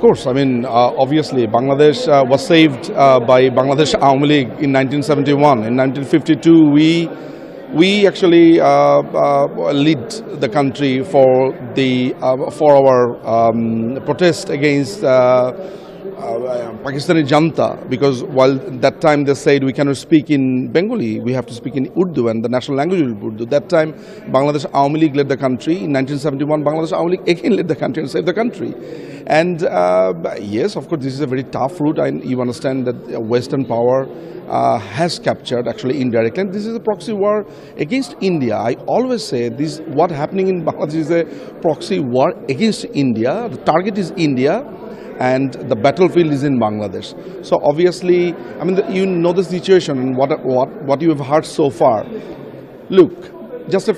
course. I mean, obviously, Bangladesh was saved by Bangladesh Awami League in 1971. In 1952, we actually lead the country for our protest against Pakistani Janta, because while that time they said we cannot speak in Bengali, we have to speak in Urdu, and the national language will be Urdu. That time Bangladesh Awami League led the country. In 1971, Bangladesh Awami League again led the country and saved the country. And yes, of course, this is a very tough route, and you understand that Western power has captured actually indirectly, and this is a proxy war against India. I always say this: what happening in Bangladesh is a proxy war against India. The target is India, and the battlefield is in Bangladesh. So obviously, I mean, you know the situation and what you have heard so far. Look, just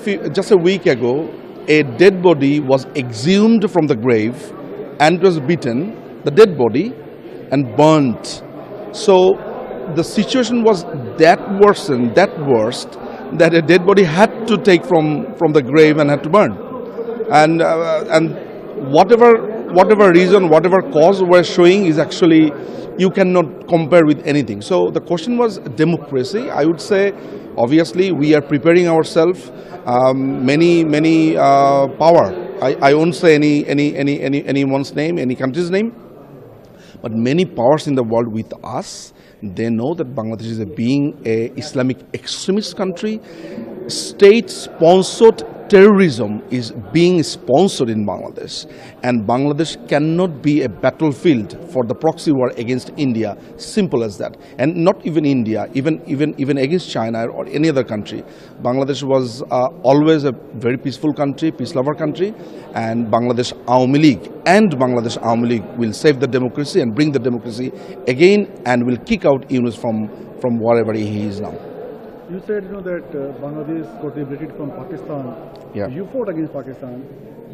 a week ago, a dead body was exhumed from the grave and was beaten, the dead body, and burnt. So the situation was that worsened, that worst, that a dead body had to take from the grave and had to burn. And whatever reason, whatever cause we're showing is actually, you cannot compare with anything. So the question was democracy. I would say, obviously, we are preparing ourselves. Many power. I won't say anyone's name, any country's name, but many powers in the world with us. They know that Bangladesh is being a Islamic extremist country. State-sponsored terrorism is being sponsored in Bangladesh, and Bangladesh cannot be a battlefield for the proxy war against India. Simple as that. And not even India, even against China or any other country. Bangladesh was always a very peaceful country, peace lover country, and Bangladesh Awami League will save the democracy and bring the democracy again, and will kick out Yunus from wherever he is now. You said that Bangladesh got liberated from Pakistan. Yeah. You fought against Pakistan,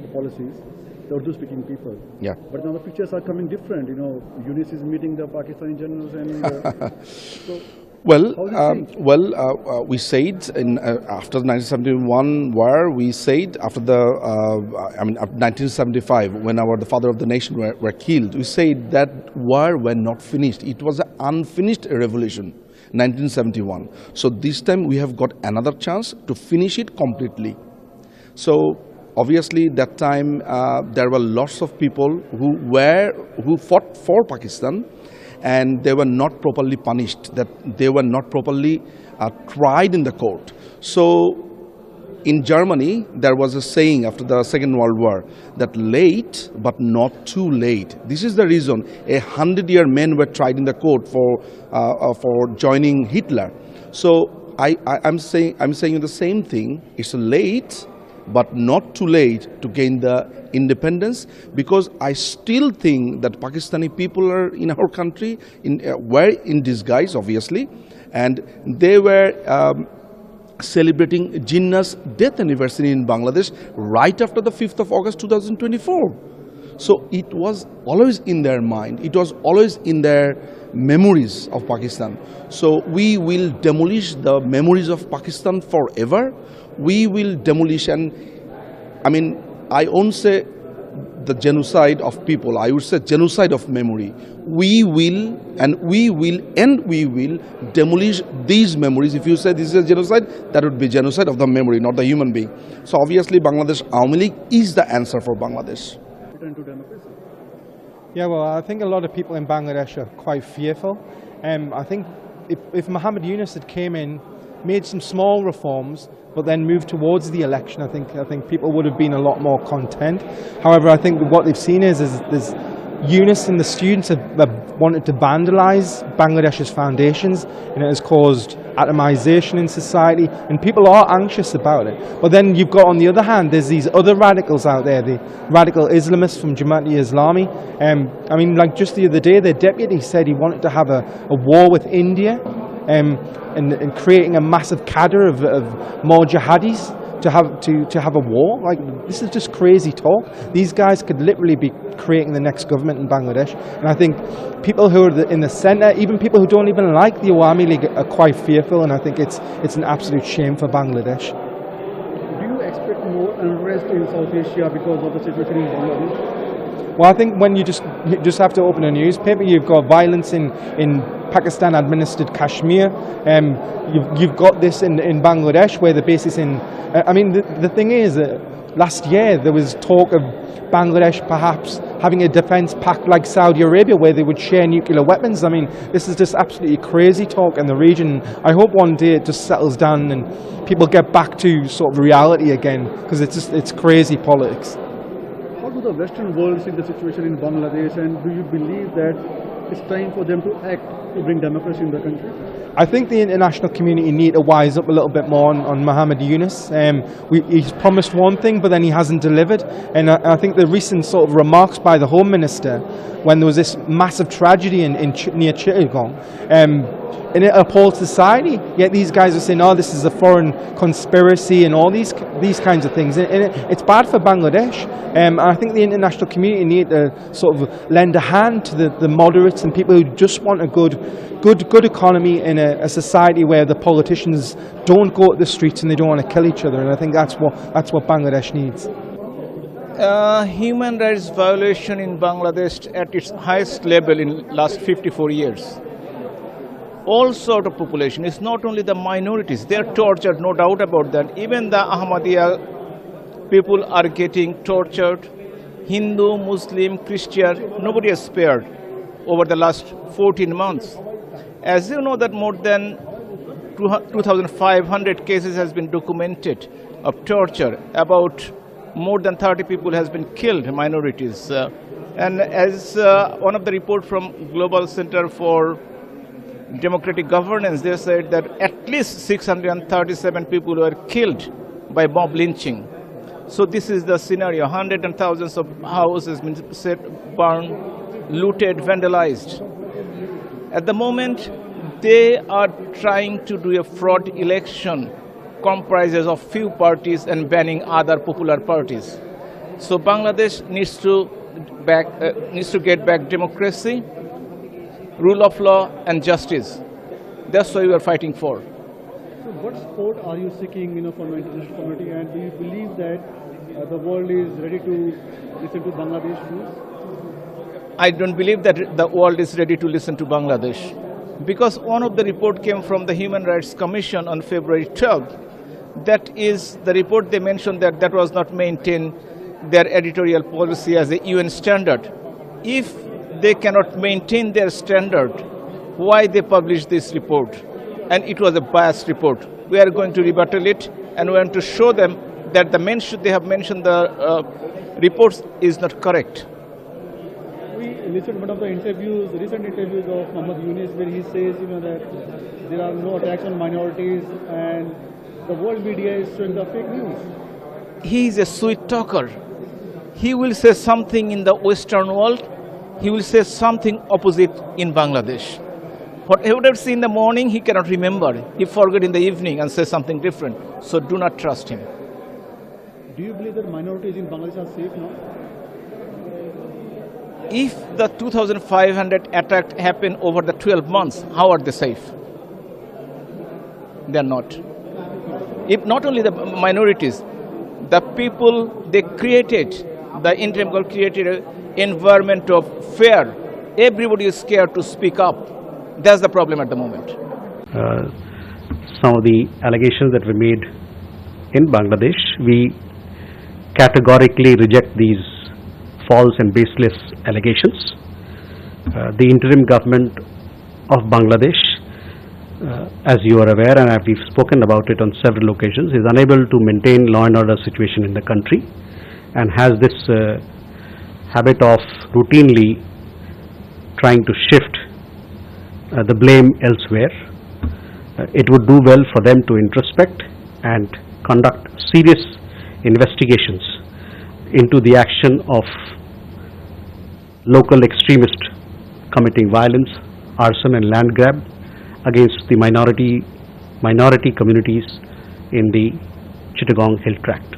the policies, the Urdu-speaking people. Yeah. But now the pictures are coming different. Yunus is meeting the Pakistani generals, and so. We said after the 1971 war, we said after the after 1975, when the father of the nation were killed, we said that war were not finished. It was an unfinished revolution. 1971. So this time we have got another chance to finish it completely. So obviously that time there were lots of people who fought for Pakistan, and they were not properly punished, that they were not properly tried in the court. So in Germany, there was a saying after the Second World War that late but not too late. This is the reason 100-year men were tried in the court for joining Hitler. So I'm saying the same thing. It's late but not too late to gain the independence, because I still think that Pakistani people are in our country were in disguise, obviously, and they were celebrating Jinnah's death anniversary in Bangladesh right after the 5th of August 2024. So it was always in their mind, it was always in their memories of Pakistan. So we will demolish the memories of Pakistan forever. We will demolish, and I won't say the genocide of people, I would say genocide of memory. We will demolish these memories. If you say this is a genocide, that would be genocide of the memory, not the human being. So obviously Bangladesh Awami League is the answer for Bangladesh. Return to democracy. Yeah, well, I think a lot of people in Bangladesh are quite fearful. I think if Muhammad Yunus had came in, made some small reforms, but then moved towards the election, I think people would have been a lot more content. However, I think what they've seen is Yunus and the students have wanted to vandalize Bangladesh's foundations, and it has caused atomization in society, and people are anxious about it. But then you've got, on the other hand, there's these other radicals out there, the radical Islamists from Jamaat-e-Islami. Like just the other day, their deputy said he wanted to have a war with India, and creating a massive cadre of more jihadis to have a war. Like, this is just crazy talk. These guys could literally be creating the next government in Bangladesh, and I think people who are in the centre, even people who don't even like the Awami League, are quite fearful, and I think it's an absolute shame for Bangladesh. Do you expect more unrest in South Asia because of the situation in Bangladesh? Well, I think when you just have to open a newspaper, you've got violence in Pakistan-administered Kashmir. You've got this in Bangladesh, where the base is in. I mean, the thing is, last year there was talk of Bangladesh perhaps having a defence pact like Saudi Arabia, where they would share nuclear weapons. I mean, this is just absolutely crazy talk in the region. I hope one day it just settles down and people get back to sort of reality again, because it's crazy politics. How do the Western world see the situation in Bangladesh, and do you believe that it's time for them to act to bring democracy in the country? I think the international community need to wise up a little bit more on Muhammad Yunus. He's promised one thing, but then he hasn't delivered. And I think the recent sort of remarks by the Home Minister, when there was this massive tragedy near Chittagong, and it appalled society. Yet these guys are saying, "Oh, this is a foreign conspiracy," and all these kinds of things. And it's bad for Bangladesh. I think the international community need to sort of lend a hand to the moderates and people who just want a good economy in a society where the politicians don't go to the streets and they don't want to kill each other. And I think that's what Bangladesh needs. Human rights violation in Bangladesh at its highest level in last 54 years. All sort of population. It's not only the minorities. They are tortured, no doubt about that. Even the Ahmadiyya people are getting tortured. Hindu, Muslim, Christian, nobody is spared over the last 14 months. As you know that more than 2,500 cases has been documented of torture. About more than 30 people has been killed, minorities. And as one of the report from Global Center for Democratic Governance, they said that at least 637 people were killed by mob lynching. So this is the scenario. Hundreds and thousands of houses been set, burned, looted, vandalized. At the moment, they are trying to do a fraud election, comprises of few parties and banning other popular parties. So Bangladesh needs to get back democracy, rule of law and justice. That's what we are fighting for. So what support are you seeking, from the international community, and do you believe that the world is ready to listen to Bangladesh views? I don't believe that the world is ready to listen to Bangladesh, because one of the report came from the Human Rights Commission on February 12th. That is the report. They mentioned that was not maintained their editorial policy as a UN standard. If they cannot maintain their standard, why they published this report? And it was a biased report. We are going to rebuttal it, and we want to show them that they have mentioned the reports is not correct. We listened to one of the recent interviews of Muhammad Yunus, where he says, that there are no attacks on minorities, and the world media is showing the fake news. He is a sweet talker. He will say something in the Western world, he will say something opposite in Bangladesh. Whatever he see in the morning, he cannot remember. He forget in the evening and says something different. So do not trust him. Do you believe that minorities in Bangladesh are safe now? If the 2,500 attacks happen over the 12 months, how are they safe? They are not. If not only the minorities, the people they created, the interim government created an environment of fear. Everybody is scared to speak up. That's the problem at the moment. Some of the allegations that were made in Bangladesh, we categorically reject these false and baseless allegations. The interim government of Bangladesh, as you are aware, and we've spoken about it on several occasions, is unable to maintain law and order situation in the country, and has this habit of routinely trying to shift the blame elsewhere. It would do well for them to introspect and conduct serious investigations into the action of local extremists committing violence, arson and land grab against the minority communities in the Chittagong Hill Tract.